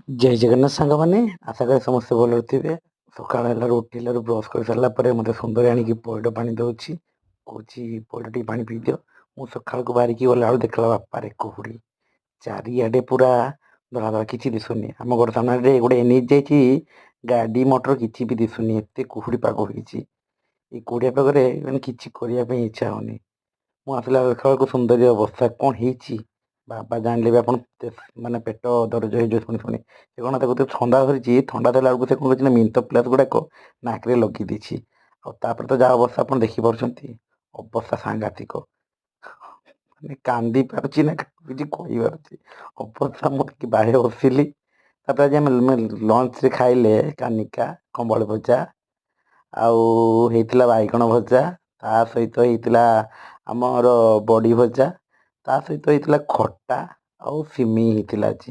ଜୟ ଜଗନ୍ନାଥ ସାଙ୍ଗମାନେ, ଆଶା କରେ ସମସ୍ତେ ଭଲରେ ଥିବେ। ସକାଳ ହେଲାରୁ ଉଠିଲାରୁ ବ୍ରସ୍ କରିସାରିଲା ପରେ ମୋତେ ସୁନ୍ଦରୀ ଆଣିକି ପଇଡ଼ ପାଣି ଦେଉଛି। କହୁଛି ପଇଡ଼ ଟିକେ ପାଣି ପିଇଦିଅ। ମୁଁ ସକାଳକୁ ବାହାରିକି ଗଲାବେଳକୁ ଦେଖିଲା ବାପାରେ କୁହୁଡ଼ି, ଚାରିଆଡ଼େ ପୁରା ଧଳା ଧଳା, କିଛି ଦିଶୁନି। ଆମ ଘର ସାମ୍ନାରେ ଗୋଟେ ଏନ୍ଏଚ୍ ଯାଇଛି, ଗାଡ଼ି ମଟର କିଛି ବି ଦିଶୁନି, ଏତେ କୁହୁଡ଼ି ପାଗ ହେଇଛି। ଏଇ କୁହୁଡ଼ିଆ ପାଗରେ ମାନେ କିଛି କରିବା ପାଇଁ ଇଚ୍ଛା ହଉନି। ମୁଁ ଆସିଲା ଦେଖିଲା ବେଳକୁ ସୁନ୍ଦରୀ ଅବସ୍ଥା କ'ଣ ହେଇଛି, ବାବା ଜାଣିଲେ ବି ଆପଣ ମାନେ ପେଟ ଦରଜ ହେଇଯିବ ଶୁଣି ଶୁଣି। ସେ କ'ଣ ତାକୁ ତ ଥଣ୍ଡା ଧରିଛି, ଥଣ୍ଡା ଧରିଲା ବେଳକୁ ସେ କ'ଣ କରୁଛି ନା ମିନ୍ଥ ପ୍ଲସ୍ ଗୁଡ଼ାକ ନାକରେ ଲଗେଇ ଦେଇଛି। ଆଉ ତାପରେ ତ ଯାହା ଅବସ୍ଥା ଆପଣ ଦେଖିପାରୁଛନ୍ତି, ଅବସ୍ଥା ସାଂଘାତିକ। ମାନେ କାନ୍ଦି ପାରୁଛି ନା କିଛି କହିପାରୁଛି ଅବସ୍ଥା। ମୁଁ ଟିକେ ବାହାରେ ବସିଲି। ତାପରେ ଆଜି ଆମେ ଲଞ୍ଚରେ ଖାଇଲେ କାନିକା, କମ୍ବଳ ଭଜା, ଆଉ ହେଇଥିଲା ବାଇଗଣ ଭଜା, ତା ସହିତ ହେଇଥିଲା ଆମର ବଡ଼ି ଭଜା, ତା ସହିତ ହେଇଥିଲା ଖଟା ଆଉ ସିମେଇ ହେଇଥିଲା ଆଜି।